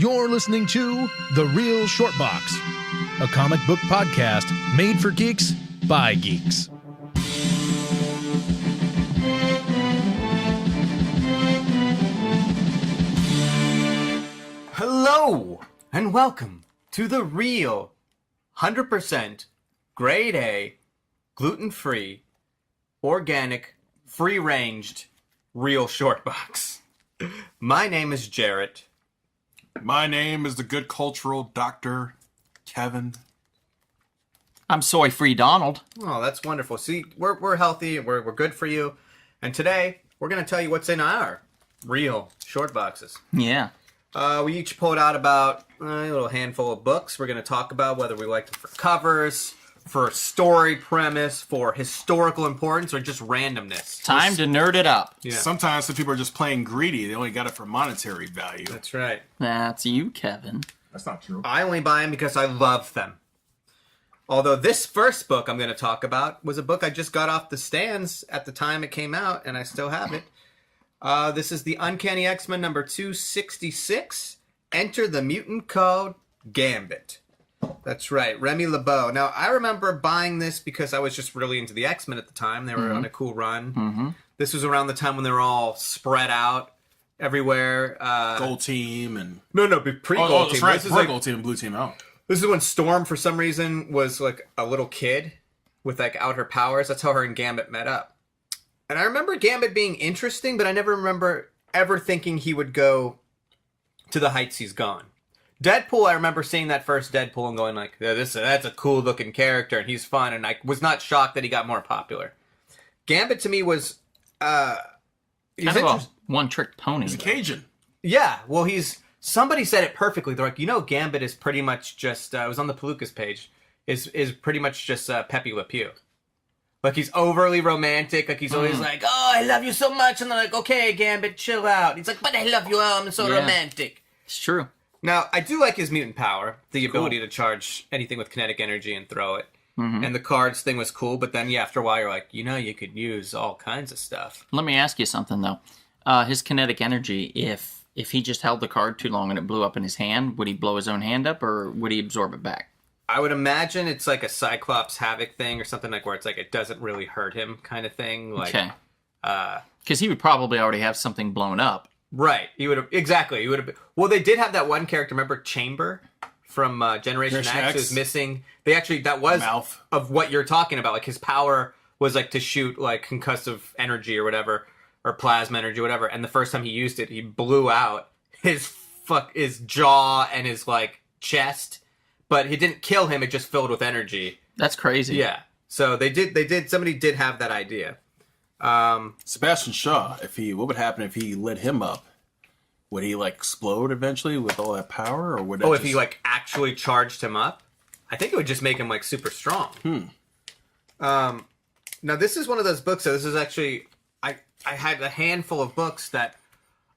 You're listening to The Real Short Box, a comic book podcast made for geeks by geeks. Hello, and welcome to The Real 100% Grade A, gluten-free, organic, free-ranged, Real Short Box. My name is Jarrett. My name is the good cultural Dr. Kevin. I'm soy-free Donald. Oh, that's wonderful. See, we're healthy, we're good for you. And today, we're going to tell you what's in our Real Short Boxes. Yeah. We each pulled out about a little handful of books. We're going to talk about whether we like them for covers, for story premise, for historical importance, or just randomness. Time to nerd it up. Yeah. Sometimes some people are just playing greedy. They only got it for monetary value. That's right. That's you, Kevin. That's not true. I only buy them because I love them. Although this first book I'm going to talk about was a book I just got off the stands at the time it came out, and I still have it. This is the Uncanny X-Men number 266, Enter the Mutant Code Gambit. That's right, Remy LeBeau. Now, I remember buying this because I was just really into the X-Men at the time. They were on a cool run. Mm-hmm. This was around the time when they were all spread out everywhere. Gold Team and... Pre-Gold Team. That's right. This is like, Gold Team and Blue Team out. this is when Storm, for some reason, was like a little kid with like out her powers. That's how her and Gambit met up. And I remember Gambit being interesting, but I never remember ever thinking he would go to the heights he's gone. Deadpool, I remember seeing that first Deadpool and going like, yeah, that's a cool looking character and he's fun, and I was not shocked that he got more popular. Gambit to me was he's Kind of a one-trick pony. He's a Cajun. Yeah, well, somebody said it perfectly. They're like, Gambit is pretty much just it was on the Palookas page, is pretty much just Pepe Le Pew. Like, he's overly romantic. Like, he's always like, oh, I love you so much. And they're like, okay, Gambit, chill out. He's like, but I love you. Oh, I'm so romantic. It's true. Now, I do like his mutant power. The ability to charge anything with kinetic energy and throw it. Mm-hmm. And the cards thing was cool. But then, after a while, you're like, you could use all kinds of stuff. Let me ask you something, though. His kinetic energy, if he just held the card too long and it blew up in his hand, would he blow his own hand up or would he absorb it back? I would imagine it's like a Cyclops Havoc thing or something like where it's like it doesn't really hurt him kind of thing. Like, okay. Because he would probably already have something blown up. Right. He would have. Exactly. He would have. Well, they did have that one character. Remember Chamber from Generation X? Who was missing. They actually, that was Mouth. Of what you're talking about. Like, his power was like to shoot like concussive energy or whatever, or plasma energy or whatever. And the first time he used it, he blew out his jaw and his like chest. But he didn't kill him. It just filled with energy. That's crazy. Yeah. So somebody did have that idea. Sebastian Shaw, what would happen if he lit him up? Would he like explode eventually with all that power, or would if he like actually charged him up? I think it would just make him like super strong. Now this is one of those books. So this is actually I had a handful of books that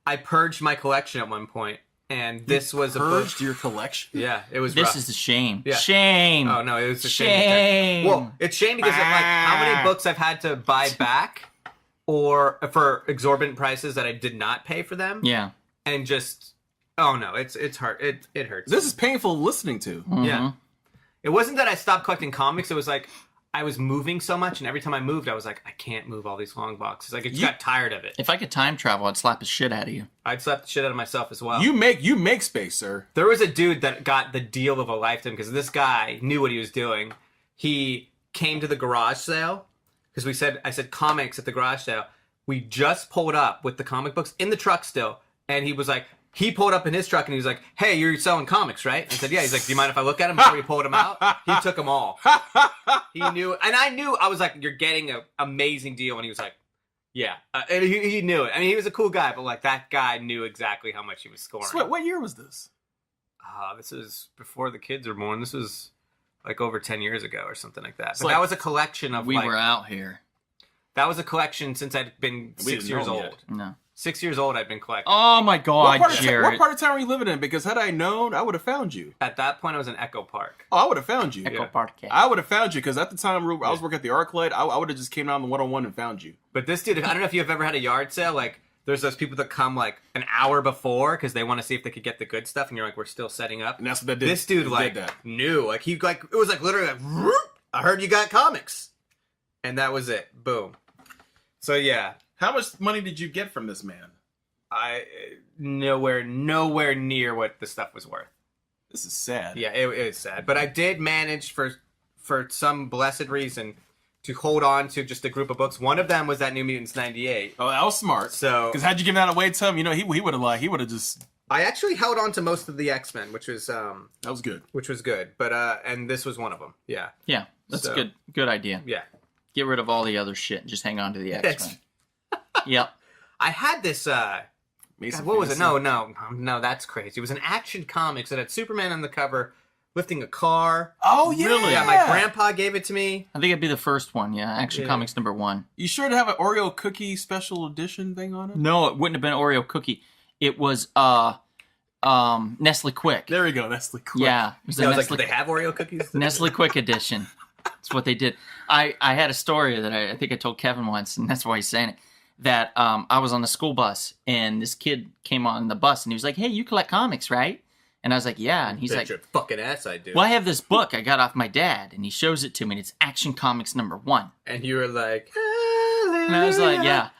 I purged my collection at one point, and this was purged your collection? Yeah, it was. This rough. is a shame. Yeah. Shame. Oh no, it was a shame. Well, it's shame because of like how many books I've had to buy back, or for exorbitant prices that I did not pay for them. Yeah. And just, oh no, it's hard. It hurts. This is painful listening to. Mm-hmm. Yeah. It wasn't that I stopped collecting comics. It was like I was moving so much, and every time I moved, I was like, I can't move all these long boxes. Like, I just got tired of it. If I could time travel, I'd slap the shit out of you. I'd slap the shit out of myself as well. You make space, sir. There was a dude that got the deal of a lifetime because this guy knew what he was doing. He came to the garage sale because I said comics at the garage sale. We just pulled up with the comic books in the truck still. And he was like, he pulled up in his truck and he was like, hey, you're selling comics, right? I said, yeah. He's like, do you mind if I look at them before you pulled them out? He took them all. He knew. And I knew, I was like, you're getting an amazing deal. And he was like, yeah. And he knew it. I mean, he was a cool guy, but like that guy knew exactly how much he was scoring. So what year was this? This was before the kids were born. This was like over 10 years ago or something like that. So but like, that was a collection of We were out here. That was a collection since I'd been 6 years old. Yet. No. 6 years old, I'd been collecting. Oh my God, Jared. What part of town were you living in? Because had I known, I would have found you. At that point, I was in Echo Park. Oh, I would have found you. Echo Park. I would have found you because at the time I was working at the ArcLight. I would have just came down the 101 and found you. But this dude, I don't know if you've ever had a yard sale. Like, there's those people that come like an hour before because they want to see if they could get the good stuff, and you're like, we're still setting up. And that's what they did. This dude like knew, like he like it was like literally like, whoop, I heard you got comics, and that was it. Boom. So yeah, how much money did you get from this man? I nowhere near what the stuff was worth. This is sad. Yeah, it is sad, but I did manage for some blessed reason to hold on to just a group of books. One of them was that New Mutants '98. Oh, that was smart. So, because had you given that away to him, you know, he would have just. I actually held on to most of the X-Men, which was that was good. Which was good, but and this was one of them. Yeah. Yeah, that's a good idea. Yeah. Get rid of all the other shit and just hang on to the X-Men. Yep. I had this. God, what was it? No, that's crazy. It was an Action Comics that had Superman on the cover. Lifting a car. Oh, yeah. Really? Yeah, my grandpa gave it to me. I think it'd be the first one, yeah. Action Comics #1. You sure to have an Oreo cookie special edition thing on it? No, it wouldn't have been Oreo cookie. It was Nestle Quick. There we go, Nestle Quick. Yeah. I was like, do they have Oreo cookies? Nestle Quick edition. That's what they did. I had a story that I think I told Kevin once, and that's why he's saying it, that I was on the school bus, and this kid came on the bus, and he was like, hey, you collect comics, right? And I was like, yeah. And he's like, your fucking ass I do. Well, I have this book I got off my dad. And he shows it to me. And it's Action Comics #1. And you were like, and I was like, yeah.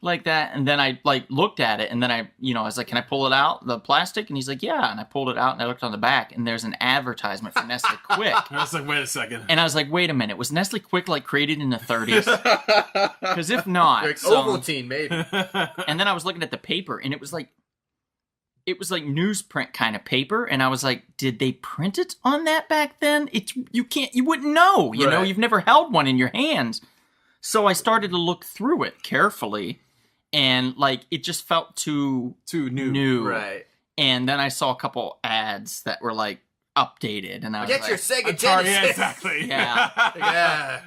Like that. And then I like looked at it. And then I was like, can I pull it out, the plastic? And he's like, yeah. And I pulled it out and I looked on the back. And there's an advertisement for Nestle Quick. I was like, wait a second. And I was like, wait a minute. Was Nestle Quick like created in the 30s? Because if not. Like Ovaltine, maybe. And then I was looking at the paper. And it was like newsprint kind of paper, and I was like, did they print it on that back then? You wouldn't know, you know, you've never held one in your hands. So I started to look through it carefully, and like it just felt too new. Right. And then I saw a couple ads that were like updated, and I was Get like, your Sega Genesis. Yeah, exactly. Yeah.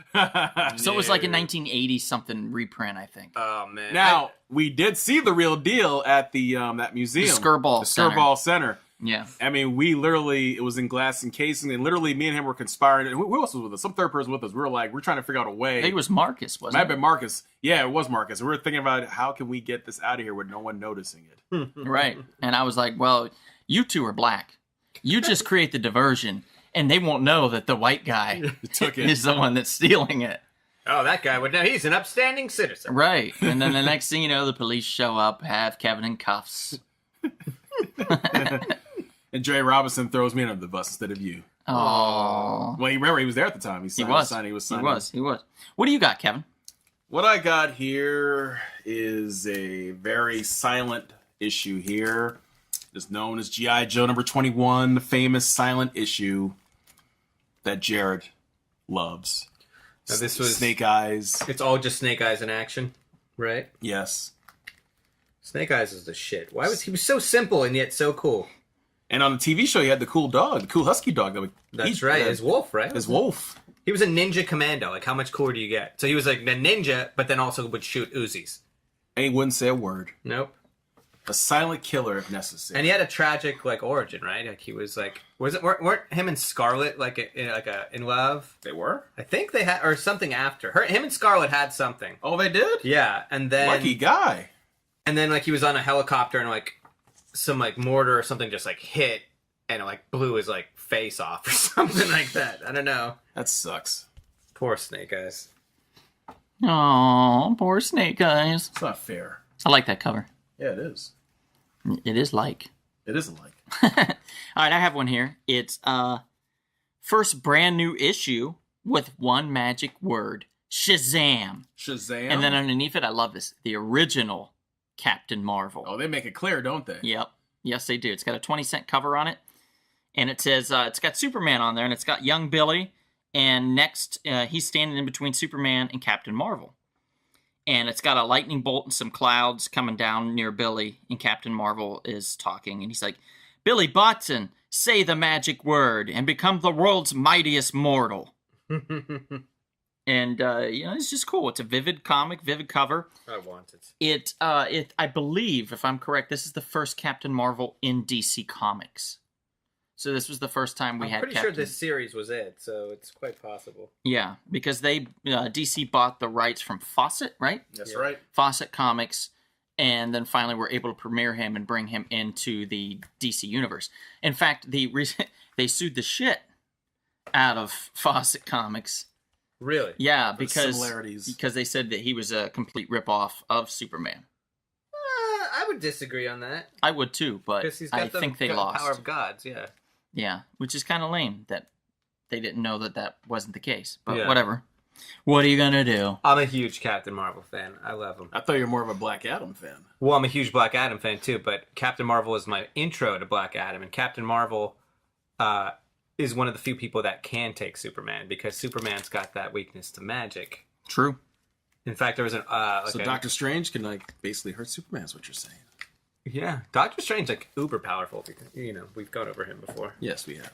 So it was like a 1980 something reprint, I think. Oh man. Now we did see the real deal at the that museum, the Skirball Center. Yeah. I mean, it was in glass encasing, and literally me and him were conspiring. And who else was with us? Some third person with us. We were like, we're trying to figure out a way. I think it was Marcus, wasn't it? Might have been Marcus. Yeah, it was Marcus. We were thinking about how can we get this out of here with no one noticing it. Right. And I was like, well, you two are black. You just create the diversion, and they won't know that the white guy is the one that's stealing it. Oh, that guy would know. He's an upstanding citizen. Right. And then the next thing you know, the police show up, have Kevin in cuffs. And Dre Robinson throws me under the bus instead of you. Oh. Well, you remember he was there at the time. He was. What do you got, Kevin? What I got here is a very silent issue here. It's known as G.I. Joe #21, the famous silent issue that Jared loves. Now, this was Snake Eyes. It's all just Snake Eyes in action, right? Yes. Snake Eyes is the shit. He was so simple and yet so cool. And on the TV show, he had the cool dog, the cool husky dog. That's right, his wolf, right? His wolf. He was a ninja commando. Like, how much cooler do you get? So he was like a ninja, but then also would shoot Uzis. And he wouldn't say a word. Nope. A silent killer if necessary. And he had a tragic like origin, right? Like he was like, weren't him and Scarlet like in love? They were? I think they had, or something after. Him and Scarlet had something. Oh, they did? Yeah, and then lucky guy. And then like he was on a helicopter and like some like mortar or something just like hit and it like blew his like face off or something like that. I don't know. That sucks. Poor Snake Eyes. Oh, poor Snake Eyes. It's not fair. I like that cover. Yeah, it is. It is like. It isn't like. All right, I have one here. It's first brand new issue with one magic word. Shazam. Shazam? And then underneath it, I love this. The original Captain Marvel. Oh, they make it clear, don't they? Yep. Yes, they do. It's got a 20-cent cover on it. And it says, it's got Superman on there, and it's got young Billy. And next, he's standing in between Superman and Captain Marvel. And it's got a lightning bolt and some clouds coming down near Billy. And Captain Marvel is talking. And he's like, Billy Botson, say the magic word and become the world's mightiest mortal. And, it's just cool. It's a vivid comic, vivid cover. I want it. I believe, if I'm correct, this is the first Captain Marvel in DC Comics. So this was the first time we I'm had pretty Captain... sure this series was it, so it's quite possible. Yeah, because they DC bought the rights from Fawcett, right? That's Yeah. right. Fawcett Comics, and then finally were able to premiere him and bring him into the DC universe. In fact, they sued the shit out of Fawcett Comics. Really? Yeah, The because similarities. they said that he was a complete ripoff of Superman. I would disagree on that. I would too, but Because he's got I the think they power lost. of gods, yeah. Yeah, which is kind of lame that they didn't know that wasn't the case. But Yeah. whatever. What are you gonna do? I'm a huge Captain Marvel fan. I love him. I thought you were more of a Black Adam fan. Well, I'm a huge Black Adam fan too, but Captain Marvel is my intro to Black Adam, and Captain Marvel is one of the few people that can take Superman because Superman's got that weakness to magic. True. In fact, there was an So Doctor Strange can basically hurt Superman. Is what you're saying? yeah, Doctor Strange uber powerful. Because, we've gone over him before. Yes, we have.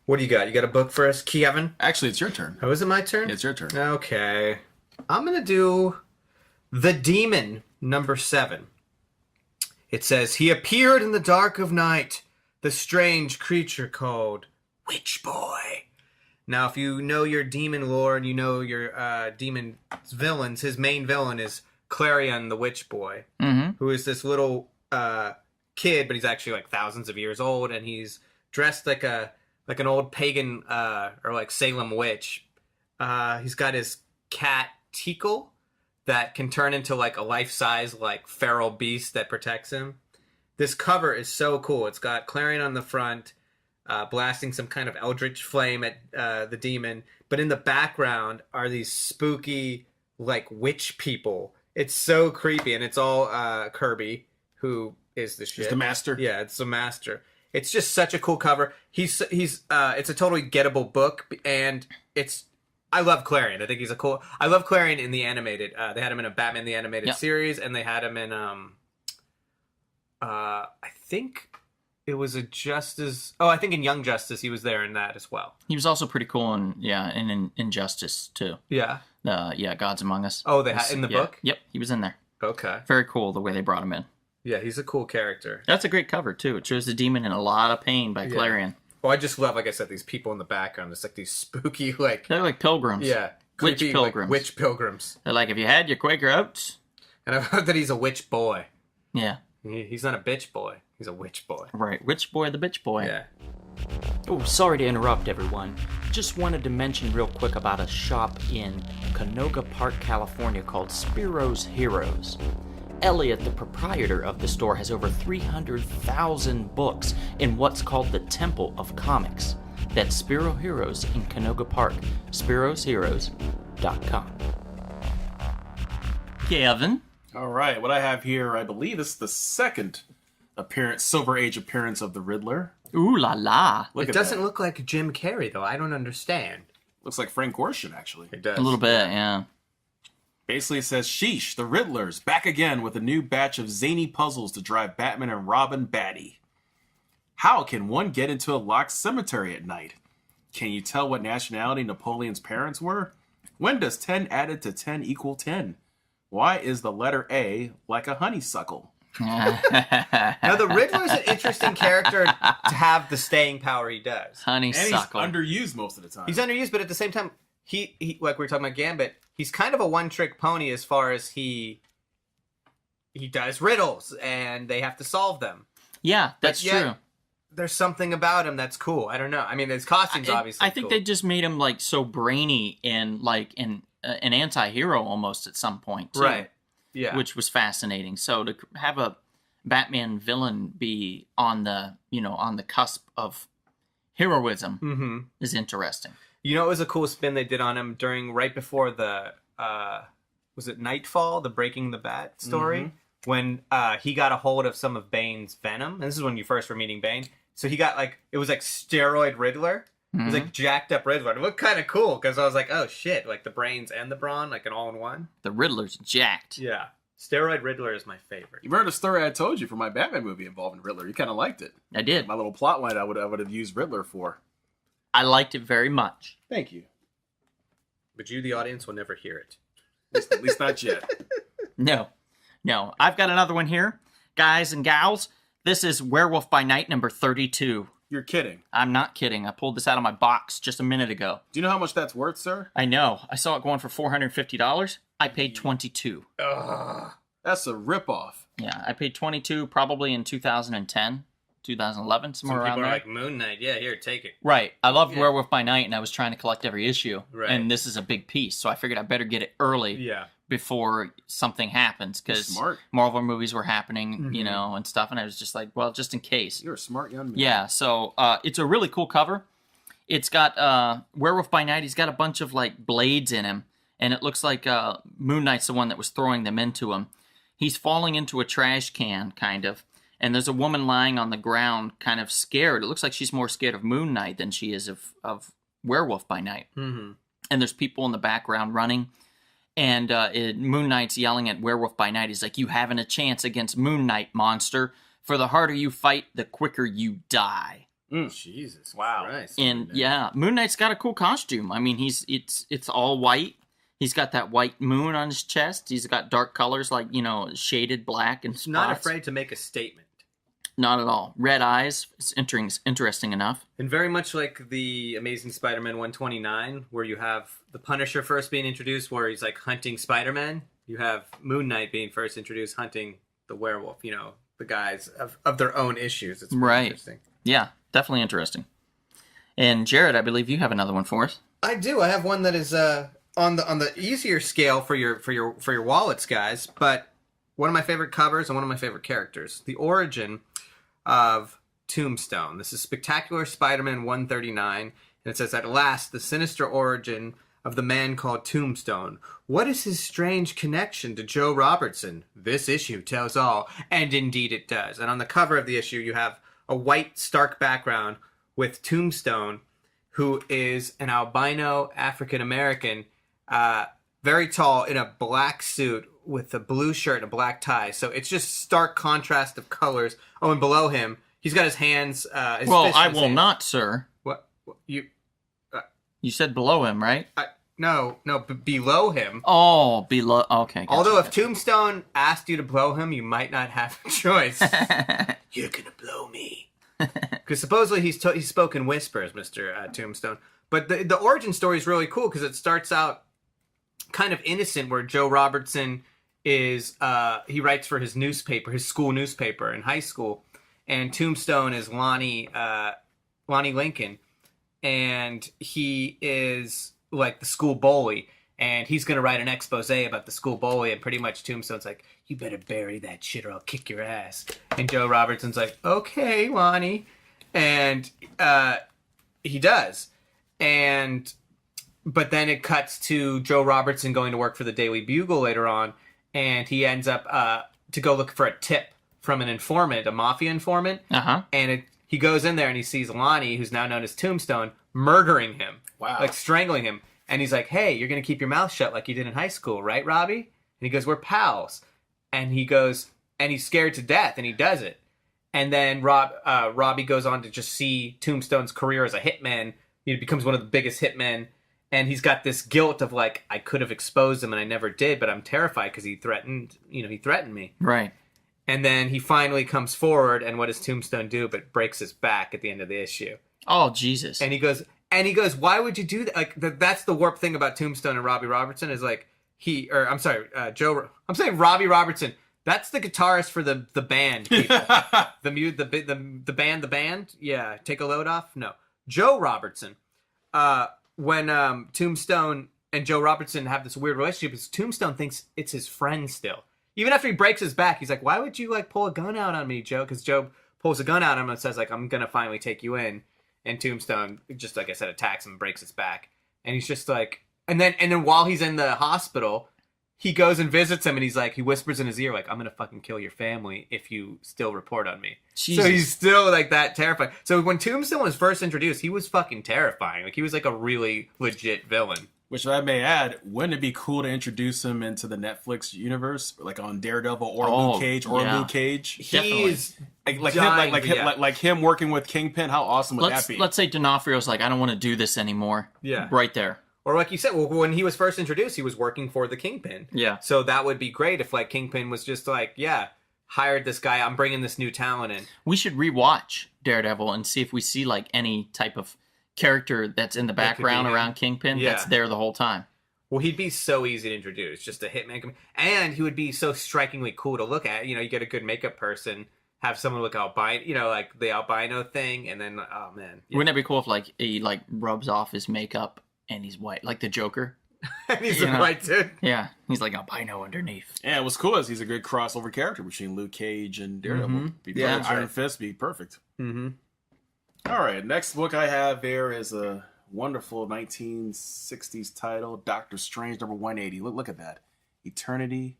What do you got? You got a book for us, Kevin? Actually, it's your turn. Oh, is it my turn? It's your turn. Okay. I'm going to do The Demon, number 7. It says, he appeared in the dark of night, the strange creature called Witch Boy. Now, if you know your demon lore and you know your demon villains, his main villain is Clarion the Witch Boy, who is this little kid, but he's actually like thousands of years old, and he's dressed like an old pagan or like Salem witch. He's got his cat Teakle that can turn into like a life-size like feral beast that protects him. This cover is so cool. It's got Clarion on the front, blasting some kind of eldritch flame at the demon, but in the background are these spooky like witch people. It's so creepy, and it's all Kirby, who is the shit. Is the master? Yeah, it's the master. It's just such a cool cover. He's it's a totally gettable book, and I love Clarion. I think he's I love Clarion in the animated. They had him in a Batman the Animated series, and they had him in I think it was a Justice. Oh, I think in Young Justice he was there in that as well. He was also pretty cool in Injustice too. Yeah. Gods Among Us. Oh, they had in the book. Yep, he was in there. Okay. Very cool the way they brought him in. Yeah, he's a cool character. That's a great cover too. It shows the demon in a lot of pain by Clarion. Well, I just love, like I said, these people in the background. It's like these spooky, like They're like pilgrims. yeah, Witch creepy, pilgrims. like, witch pilgrims. They're like, have you had your Quaker oats? And I love that he's a witch boy. Yeah. He's not a bitch boy. He's a witch boy. Right. Witch boy, the bitch boy. Yeah. Oh, sorry to interrupt, everyone. Just wanted to mention real quick about a shop in Canoga Park, California called Spiro's Heroes. Elliot, the proprietor of the store, has over 300,000 books in what's called the Temple of Comics. That's Spiro Heroes in Canoga Park. Spiro'sHeroes.com. Kevin. All right, what I have here, I believe this is the second Silver Age appearance of the Riddler. Ooh la la. Look It at doesn't that. look like Jim Carrey, though. I don't understand. Looks like Frank Gorshin, actually. It does. A little bit, yeah. Basically, it says, sheesh, the Riddler's back again with a new batch of zany puzzles to drive Batman and Robin batty. How can one get into a locked cemetery at night? Can you tell what nationality Napoleon's parents were? When does 10 added to 10 equal 10? Why is the letter A like a honeysuckle? Now, the Riddler's an interesting character to have the staying power he does. And he's Honeysuckle. underused most of the time. He's underused, but at the same time, he like we were talking about Gambit, he's kind of a one-trick pony as far as he does riddles, and they have to solve them. Yeah, that's But yet, true. There's something about him that's cool. I don't know. I mean, his costume's obviously I think cool. they just made him like so brainy and like an anti-hero almost at some point, too, Right. Yeah. which was fascinating. So to have a Batman villain be on the cusp of heroism is interesting. You know, it was a cool spin they did on him right before the was it Nightfall, the Breaking the Bat story, when he got a hold of some of Bane's venom. And this is when you first were meeting Bane. So he got it was like steroid Riddler. It was like jacked up Riddler. It looked kind of cool because I was like, oh shit, like the brains and the brawn, like an all-in-one. The Riddler's jacked. Yeah. Steroid Riddler is my favorite. You remember the story I told you for my Batman movie involving Riddler? You kind of liked it. I did. My little plot line I would have used Riddler for. I liked it very much. Thank you. But you, the audience, will never hear it. At least not yet. No. I've got another one here. Guys and gals, this is Werewolf by Night number 32. You're kidding. I'm not kidding. I pulled this out of my box just a minute ago. Do you know how much that's worth, sir? I know. I saw it going for $450. I paid $22. That's a ripoff. Yeah, I paid $22 probably in 2010, 2011, somewhere Some around people are there. like, Moon Knight, yeah, here, take it. Right. I loved Werewolf by Night, and I was trying to collect every issue. Right. And this is a big piece, so I figured I better get it early Yeah. before something happens, because Smart. Marvel movies were happening, you know, and stuff, and I was just like, well, just in case. You're a smart young man. Yeah, so it's a really cool cover. It's got Werewolf by Night. He's got a bunch of like blades in him, and it looks like Moon Knight's the one that was throwing them into him. He's falling into a trash can, kind of, and there's a woman lying on the ground, kind of scared. It looks like she's more scared of Moon Knight than she is of Werewolf by Night. Mm-hmm. And there's people in the background running, and Moon Knight's yelling at Werewolf by Night. He's like, "You haven't a chance against Moon Knight, monster. For the harder you fight, the quicker you die." Jesus Wow. Christ. And yeah, Moon Knight's got a cool costume. I mean, it's all white. He's got that white moon on his chest. He's got dark colors like, you know, shaded black and spots. Not afraid to make a statement. Not at all. Red eyes. It's interesting enough. And very much like the Amazing Spider-Man 129, where you have the Punisher first being introduced, where he's like hunting Spider-Man. You have Moon Knight being first introduced, hunting the werewolf, you know, the guys of their own issues. It's pretty interesting. Yeah, definitely interesting. And Jared, I believe you have another one for us. I do. I have one that is on the easier scale for your wallets, guys. But one of my favorite covers and one of my favorite characters. The origin of Tombstone. This is Spectacular Spider-Man 139, and it says, "At last, the sinister origin of the man called Tombstone. What is his strange connection to Joe Robertson? This issue tells all." And indeed it does. And on the cover of the issue, you have a white, stark background with Tombstone, who is an albino African-American, very tall, in a black suit with a blue shirt and a black tie. So it's just stark contrast of colors. Oh, and below him, he's got his hands. His Well, fists in I his will hands. not, sir. What you? You said below him, right? No, below him. Oh, below. Okay. Gotcha, Although if gotcha. Tombstone asked you to blow him, you might not have a choice. You're gonna blow me. Because supposedly he's spoken whispers, Mr. Tombstone. But the origin story is really cool because it starts out kind of innocent, where Joe Robertson is he writes for his newspaper, his school newspaper in high school, and Tombstone is Lonnie Lincoln, and he is like the school bully, and he's gonna write an expose about the school bully, and pretty much Tombstone's like, "You better bury that shit or I'll kick your ass." And Joe Robertson's like, "Okay, Lonnie," and he does, but then it cuts to Joe Robertson going to work for the Daily Bugle later on, and he ends up to go look for a tip from an informant, a mafia informant, and he goes in there and he sees Lonnie, who's now known as Tombstone, murdering him. Wow. Like strangling him. And he's like, "Hey, you're going to keep your mouth shut like you did in high school, right, Robbie?" And he goes, "We're pals." And he goes, and he's scared to death, and he does it. And then Robbie goes on to just see Tombstone's career as a hitman. He becomes one of the biggest hitmen. And he's got this guilt of like, I could have exposed him and I never did, but I'm terrified because he threatened me. Right. And then he finally comes forward, and what does Tombstone do but breaks his back at the end of the issue? Oh, Jesus. And he goes, "Why would you do that?" Like that's the warped thing about Tombstone and Robbie Robertson is like I'm saying Robbie Robertson. That's the guitarist for the band. People. the band. Yeah, take a load off. No, Joe Robertson. When Tombstone and Joe Robertson have this weird relationship, is Tombstone thinks it's his friend still. Even after he breaks his back, he's like, "Why would you like pull a gun out on me, Joe?" Because Joe pulls a gun out on him and says like, "I'm gonna finally take you in." And Tombstone, just like I said, attacks him and breaks his back. And he's just like, and then while he's in the hospital, he goes and visits him, and he's like, he whispers in his ear like, "I'm gonna fucking kill your family if you still report on me." Jesus. So he's still like that terrified. So when Tombstone was first introduced, he was fucking terrifying. Like he was like a really legit villain. Which I may add, wouldn't it be cool to introduce him into the Netflix universe, like on Daredevil or Luke Cage or Luke Cage? He's like him working with Kingpin. How awesome would that be? Let's say D'Onofrio's like, "I don't want to do this anymore." Yeah. Right there. Or like you said, well, when he was first introduced, he was working for the Kingpin. Yeah. So that would be great if like Kingpin was just like, "Yeah, hired this guy. I'm bringing this new talent in. We should rewatch Daredevil and see if we see like any type of character that's in the That could be background him. around Kingpin Yeah. that's there the whole time. Well, he'd be so easy to introduce, just a hitman, and he would be so strikingly cool to look at. You know, you get a good makeup person, have someone look albino, you know, like the albino thing, and then oh man, yeah. Wouldn't that be cool if like he like rubs off his makeup and he's white, like the Joker? And he's you a know? white dude. Yeah, he's like albino underneath. Yeah, what's cool is he's a good crossover character between Luke Cage and Daredevil. Be Yeah, perfect. that's Iron right. Fist be perfect. Mm-hmm. All right, next book I have here is a wonderful 1960s title, Doctor Strange number 180. Look at that. Eternity.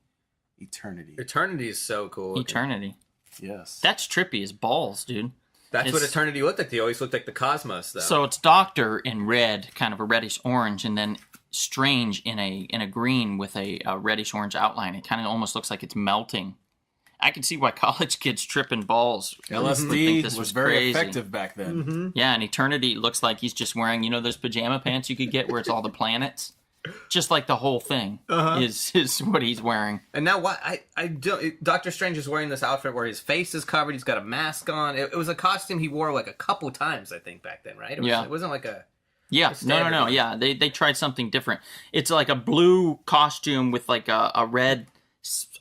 Eternity is so cool. Eternity. Yes. That's trippy as balls, dude. That's what It's- Eternity looked like. They always looked like the cosmos, though. So it's Doctor in red, kind of a reddish orange, and then Strange in a green with a reddish orange outline. It kind of almost looks like it's melting. I can see why college kids tripping balls would think LSD this was very crazy. effective back then. Yeah, and Eternity looks like he's just wearing, you know, those pajama pants you could get where it's all the planets. Just like the whole thing is what he's wearing. And now what? I don't. Doctor Strange is wearing this outfit where his face is covered. He's got a mask on. It was a costume he wore like a couple times, I think, back then, right? Yeah. It wasn't like a. Yeah, standard no. one. Yeah, they tried something different. It's like a blue costume with like a red.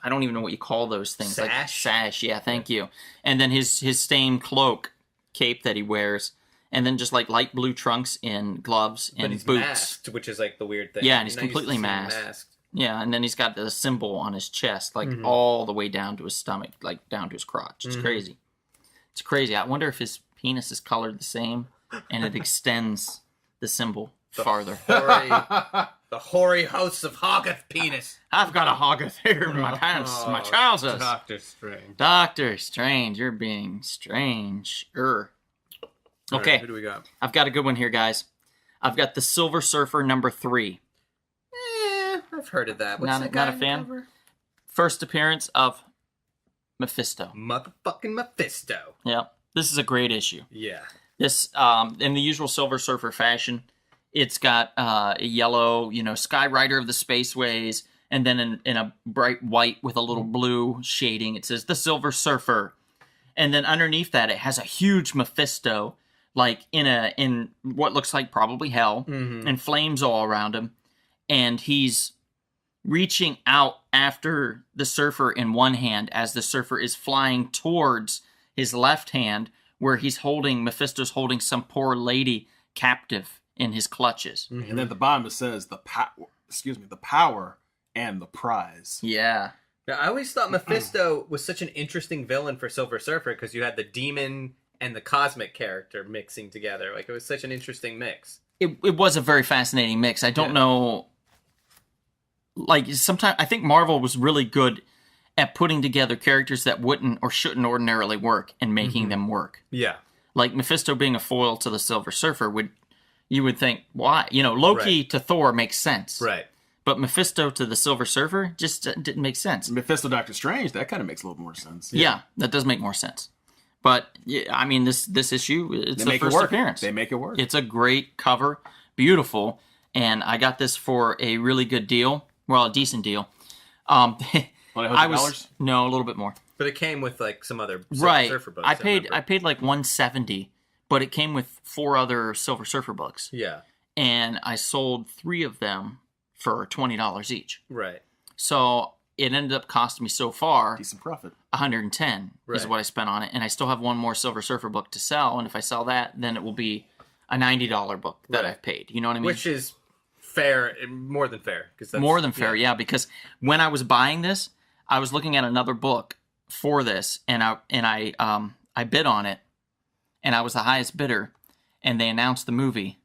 I don't even know what you call those things. Like Sash? sash. Yeah, thank you. And then his same cloak, cape that he wears, and then just like light blue trunks and gloves But and he's boots. masked, which is like the weird thing. Yeah, and he's You're not used to completely seeing masked. Yeah, and then he's got the symbol on his chest, like Mm-hmm. all the way down to his stomach, like down to his crotch. It's crazy. It's crazy. I wonder if his penis is colored the same, and it extends the symbol farther. The hoary hosts of Hoggeth penis. I've got a hogger here in my pants, my trousers. Doctor Strange. Doctor Strange, you're being strange. All Okay, right, who do we got? I've got a good one here, guys. I've got the Silver Surfer number 3. I've heard of that. What's Not- that guy not a on the fan? cover? First appearance of Mephisto. Motherfucking Mephisto. Yeah, this is a great issue. Yeah. This, in the usual Silver Surfer fashion, it's got a yellow, Skyrider of the Spaceways, and then in a bright white with a little blue shading, it says the Silver Surfer. And then underneath that, it has a huge Mephisto, like in what looks like probably hell, and flames all around him. And he's reaching out after the Surfer in one hand as the Surfer is flying towards his left hand, where Mephisto's holding some poor lady captive in his clutches. And then at the bottom it says the power and the prize. Yeah. Now, I always thought Mephisto was such an interesting villain for Silver Surfer because you had the demon and the cosmic character mixing together. Like, it was such an interesting mix. It was a very fascinating mix. I don't know. Like, sometimes I think Marvel was really good at putting together characters that wouldn't or shouldn't ordinarily work and making them work. Yeah. Like Mephisto being a foil to the Silver Surfer you would think, why? Loki Right. to Thor makes sense. Right. But Mephisto to the Silver Surfer just didn't make sense. Mephisto Doctor Strange, that kind of makes a little more sense. Yeah, that does make more sense. But yeah, I mean, this issue, it's They the make it first work. appearance. They make it work. It's a great cover, beautiful, and I got this for a really good deal. Well, a decent deal. $100? No, a little bit more. But it came with, like, some other Silver Right. Surfer books. I paid remember. like $170, but it came with 4 other Silver Surfer books, Yeah. and I sold 3 of them for $20 each. Right. So it ended up costing me so far Decent profit. $110 is Right. what I spent on it, and I still have one more Silver Surfer book to sell. And if I sell that, then it will be a $90 book that Right. I've paid. You know what I mean? Which is fair, more than fair. More than fair, yeah. Because when I was buying this, I was looking at another book for this, and I bid on it, and I was the highest bidder. And they announced the movie,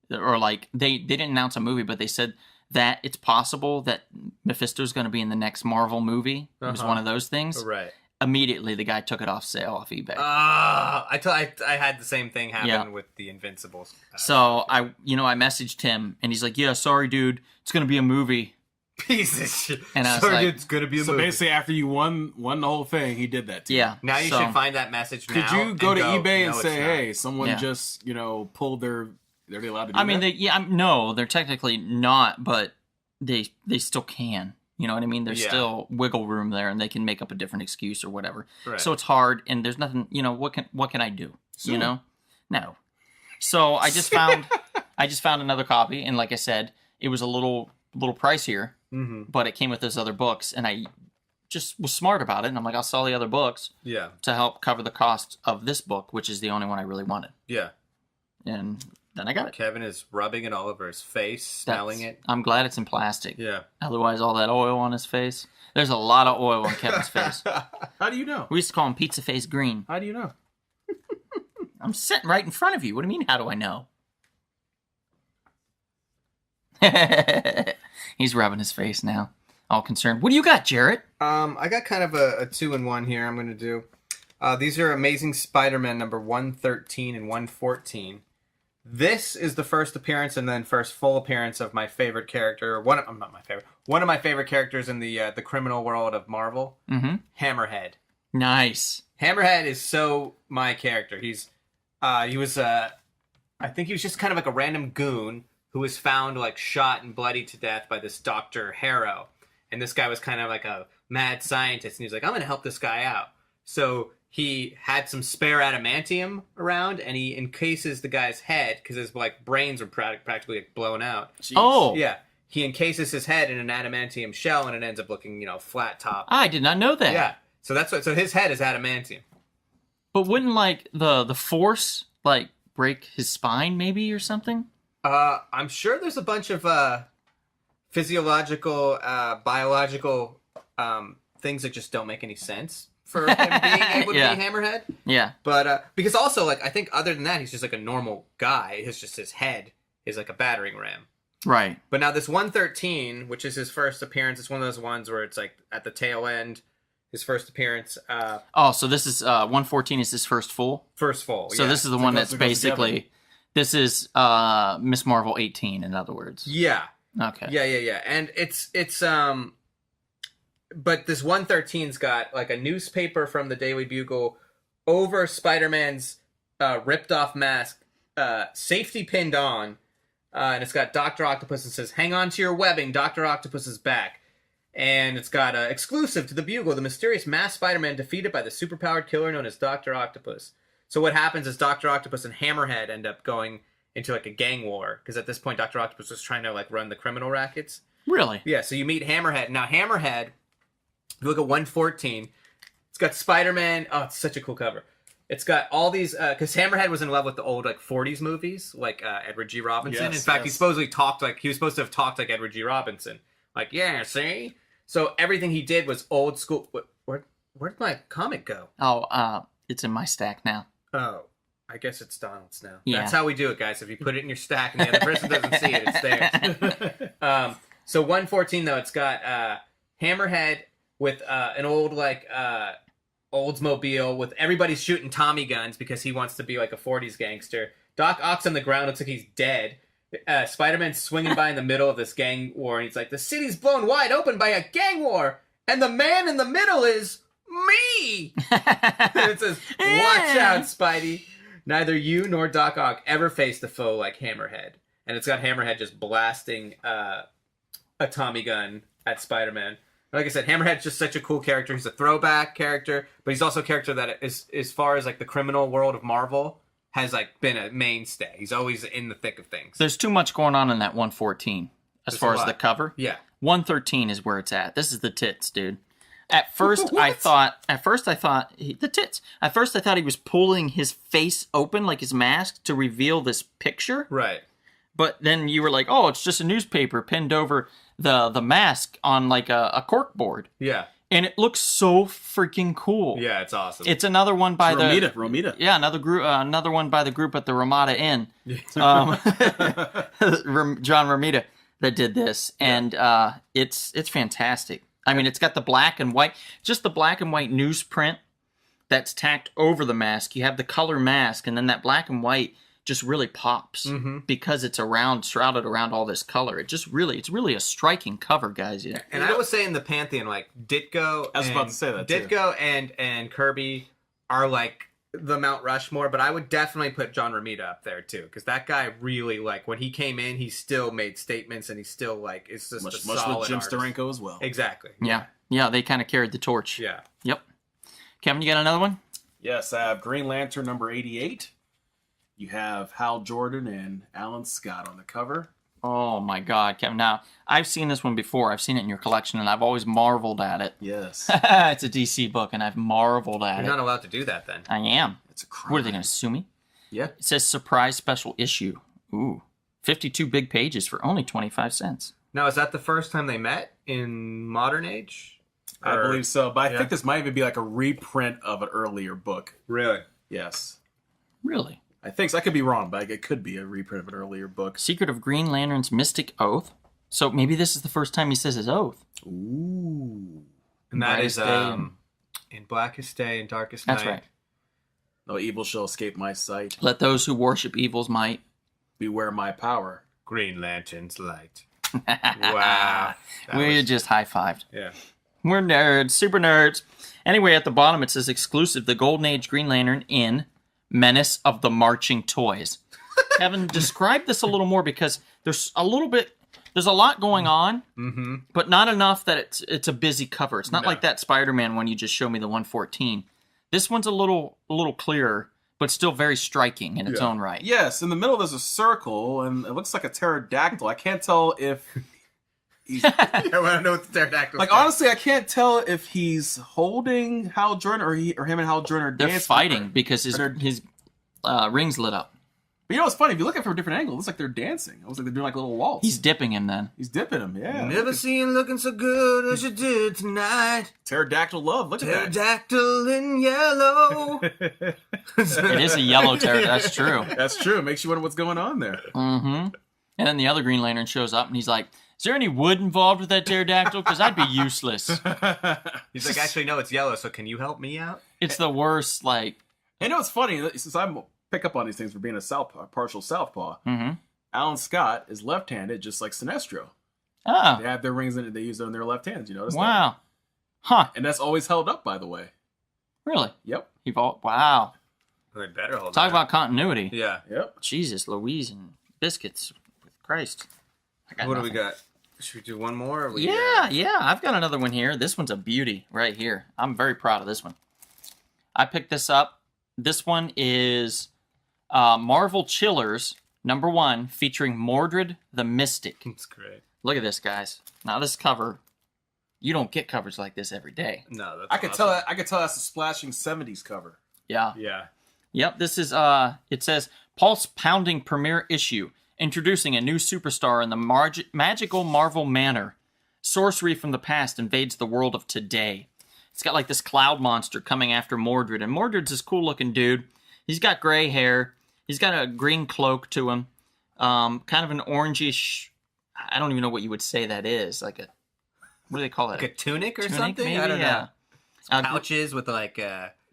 or like they didn't announce a movie, but they said that it's possible that Mephisto's going to be in the next Marvel movie. It was one of those things. Right. Immediately, the guy took it off sale off eBay. I had the same thing happen Yeah. with the Invincibles. So I messaged him, and he's like, "Yeah, sorry, dude, it's gonna be a movie." Piece of shit. And I was Sorry, like- it's gonna be a So movie. basically, after you won the whole thing, he did that to you. Yeah. Now you so- should find that message. Could now you go and to eBay and "No, say, it's not." "Hey, someone Yeah. just pulled their? They're allowed to do I mean, that?" no, they're technically not, but they still can. You know what I mean? There's Yeah. still wiggle room there, and they can make up a different excuse or whatever. Right. So it's hard, and there's nothing. You know, what can I do? Sue. You know, no. So I just found another copy, and like I said, it was a little pricier, but it came with those other books, and I just was smart about it, and I'm like, I'll sell the other books Yeah. to help cover the cost of this book, which is the only one I really wanted, Yeah. and then I got it. Kevin is rubbing it all over his face, smelling it. I'm glad it's in plastic. Yeah. Otherwise, all that oil on his face. There's a lot of oil on Kevin's face. How do you know? We used to call him Pizza Face Green. How do you know? I'm sitting right in front of you. What do you mean, how do I know? He's rubbing his face now, all concerned. What do you got, Jarrett? I got kind of a 2-in-1 here I'm going to do. These are Amazing Spider-Man number 113 and 114. This is the first appearance and then first full appearance of my favorite character. One of my favorite characters in the criminal world of Marvel. Mm-hmm. Hammerhead. Nice. Hammerhead is so my character. He was I think he was just kind of like a random goon who was found like shot and bloody to death by this Dr. Harrow. And this guy was kind of like a mad scientist, and he was like, I'm going to help this guy out. So he had some spare adamantium around, and he encases the guy's head because his like brains were practically like, blown out. Jeez. Oh, Yeah, he encases his head in an adamantium shell, and it ends up looking, flat top. I did not know that. Yeah, so that's what. So his head is adamantium. But wouldn't like the force like break his spine maybe or something? I'm sure there's a bunch of physiological, biological things that just don't make any sense for him being able to Yeah. be Hammerhead. Yeah. But because also, like, I think other than that, he's just like a normal guy. It's just his head is like a battering ram. Right. But now this 113, which is his first appearance, it's one of those ones where it's like at the tail end, his first appearance, Oh, so this is 114 is his first full. first full. So yeah. this is the one goes- that's it goes basically this is Miss Marvel 18 in other words. Yeah. Okay. Yeah. And it's but this 113's got like a newspaper from the Daily Bugle over Spider-Man's ripped off mask, safety pinned on, and it's got Dr. Octopus and says, "Hang on to your webbing, Dr. Octopus is back." And it's got exclusive to the Bugle, the mysterious masked Spider-Man defeated by the superpowered killer known as Dr. Octopus. So what happens is Dr. Octopus and Hammerhead end up going into like a gang war because at this point Dr. Octopus was trying to like run the criminal rackets. Really? Yeah, so you meet Hammerhead. Now Hammerhead, if you look at 114, it's got Spider-Man. Oh, it's such a cool cover. It's got all these because Hammerhead was in love with the old like 40s movies, like Edward G. Robinson. Yes, in fact, he yes. supposedly talked like he was supposed to have talked like Edward G. Robinson. Like, yeah, see. So everything he did was old school. Where did my comic go? Oh, it's in my stack now. Oh, I guess it's Donald's now. Yeah. That's how we do it, guys. If you put it in your stack and the other person doesn't see it, it's there. So 114 though, it's got Hammerhead with an old like Oldsmobile with everybody shooting Tommy guns because he wants to be like a 40s gangster. Doc Ock's on the ground, looks like he's dead. Spider-Man's swinging by in the middle of this gang war, and he's like, "The city's blown wide open by a gang war, and the man in the middle is me." And it says, "Watch out, Spidey. Neither you nor Doc Ock ever faced a foe like Hammerhead." And it's got Hammerhead just blasting a Tommy gun at Spider-Man. Like I said, Hammerhead's just such a cool character. He's a throwback character, but he's also a character that is, as far as like the criminal world of Marvel, has like been a mainstay. He's always in the thick of things. There's too much going on in that 114 as There's far a as lot. the cover. Yeah. 113 is where it's at. This is the tits, dude. At first, I thought the tits. At first, I thought he was pulling his face open like his mask to reveal this picture. Right. But then you were like, "Oh, it's just a newspaper pinned over the mask on like a cork board," Yeah. and it looks so freaking cool. Yeah, it's awesome. It's another one by Romita. yeah, another one by the group at the Ramada Inn, John Romita that did this, and it's fantastic. I mean, it's got the black and white, just the black and white newsprint that's tacked over the mask. You have the color mask, and then that black and white just really pops because it's shrouded around all this color. It's really a striking cover, guys. Yeah. And I was saying the Pantheon, like Ditko. I was about to say that, too. Ditko and Kirby are like the Mount Rushmore, but I would definitely put John Romita up there too, because that guy really, like, when he came in, he still made statements, and he's still like, it's just much a with solid Jim artist. Steranko as well. Exactly. Yeah, they kind of carried the torch. Yeah. Yep. Kevin, you got another one? Yes, I have Green Lantern number 88. You have Hal Jordan and Alan Scott on the cover. Oh my God, Kevin. Now, I've seen this one before. I've seen it in your collection, and I've always marveled at it. Yes. It's a DC book, and I've marveled at You're it. not allowed to do that then. I am. It's a crime. What are they going to sue me? Yeah. It says surprise special issue. Ooh. 52 big pages for only 25 cents. Now, is that the first time they met in modern age? I believe so, but I Yeah. think this might even be like a reprint of an earlier book. Really? Yes. Really? I think so. I could be wrong, but it could be a reprint of an earlier book. Secret of Green Lantern's Mystic Oath. So maybe this is the first time he says his oath. Ooh. And that is Brightest day in Blackest Day and Darkest That's Night. right. No evil shall escape my sight. Let those who worship evil's might. Beware my power. Green Lantern's light. Wow. We just high-fived. Yeah. We're nerds, super nerds. Anyway, at the bottom it says exclusive, the Golden Age Green Lantern in Menace of the Marching Toys. Kevin, describe this a little more, because there's a lot going on, but not enough that it's a busy cover. It's not like that Spider-Man one you just showed me, the 114. This one's a little clearer, but still very striking in its own right. Yes, in the middle there's a circle, and it looks like a pterodactyl. I can't tell if he's... I want to know what the pterodactyl Like, honestly, I can't tell if he's holding Hal Jordan or him and Hal Jordan are They're dancing. fighting because his ring's lit up. But you know what's funny? If you look at it from a different angle, it looks like they're dancing. It looks like they're doing like a little waltz. He's dipping him then. He's dipping him, yeah. Never seen looking so good as you did tonight. Pterodactyl love. Look at that. Pterodactyl in yellow. It is a yellow pterodactyl. That's true. That's true. It makes you wonder what's going on there. Mm-hmm. And then the other Green Lantern shows up, and he's like, is there any wood involved with that pterodactyl? Because I'd be useless. He's like, actually, no, it's yellow, so can you help me out? It's the worst, like... You know what's funny? Since I pick up on these things for being a partial southpaw, Mm-hmm. Alan Scott is left-handed, just like Sinestro. Oh, They have their rings in it. They use it on their left hands. You notice that? wow. Huh, And that's always held up, by the way. really? Yep. Wow. They better hold Talk on. about continuity. Yeah. Yep. Jesus, Louise and biscuits. Christ. I got What do nothing. we got? Should we do one more? Or we, Yeah, I've got another one here. This one's a beauty right here. I'm very proud of this one. I picked this up. This one is Marvel Chillers #1, featuring Mordred the Mystic. It's great. Look at this, guys. Now this cover, you don't get covers like this every day. No, that's I could awesome. tell. I could tell that's a splashing '70s cover. Yeah. Yeah. Yep, this is, it says, pulse-pounding premiere issue, introducing a new superstar in the magical Marvel manor. Sorcery from the past invades the world of today. It's got like this cloud monster coming after Mordred, and Mordred's this cool-looking dude. He's got gray hair. He's got a green cloak to him. Kind of an orangish, I don't even know what you would say that is. Like a, what do they call it? Like a tunic or Tunic, something? maybe? I don't know. Yeah. Pouches with like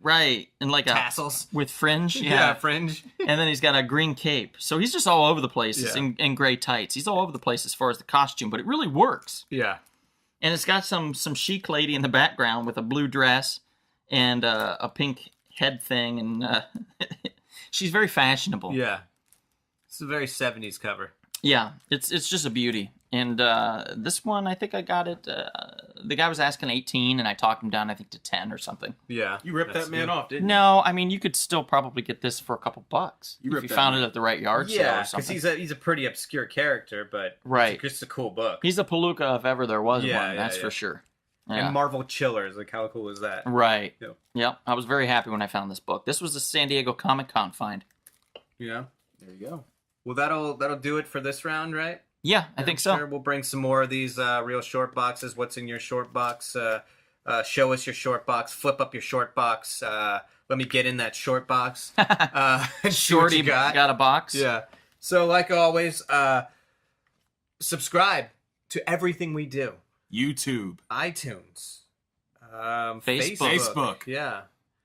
Right, and like tassels. with fringe. Yeah, fringe. And then he's got a green cape. So he's just all over the place in gray tights. He's all over the place as far as the costume, but it really works. Yeah. And it's got some chic lady in the background with a blue dress and a pink head thing, and she's very fashionable. Yeah. It's a very 70s cover. Yeah, it's just a beauty. And this one, I think I got it. The guy was asking 18, and I talked him down, I think, to 10 or something. Yeah. You ripped that man off, didn't you? No, I mean, you could still probably get this for a couple bucks You if ripped you that found man. it at the right yard sale Yeah, or because something. he's a pretty obscure character, but Right. it's just a cool book. He's a palooka if ever there was Yeah, one, yeah, that's yeah. for sure. Yeah. And Marvel Chillers, like how cool is that? Right. Yep. Yep. I was very happy when I found this book. This was a San Diego Comic-Con find. You know? There you go. Well, that'll do it for this round, right? Yeah, I think so. Sure, we'll bring some more of these real short boxes. What's in your short box? Show us your short box. Flip up your short box. Let me get in that short box. And see what Shorty you got a box. Yeah. So, like always, subscribe to everything we do. YouTube. iTunes. Facebook. Yeah.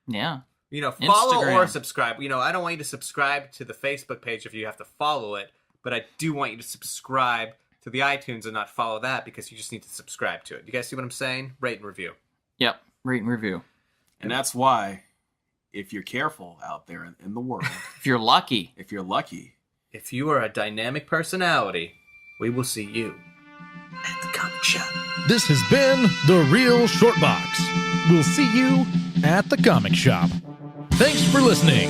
Yeah. You know, follow Instagram. or subscribe. You know, I don't want you to subscribe to the Facebook page if you have to follow it, but I do want you to subscribe to the iTunes and not follow that because you just need to subscribe to it. You guys see what I'm saying? Rate and review. Yep. Rate and review. And that's why if you're careful out there in the world, If you're lucky. if you're lucky, If you are a dynamic personality, we will see you at the comic shop. This has been The Real Short Box. We'll see you at the comic shop. Thanks for listening.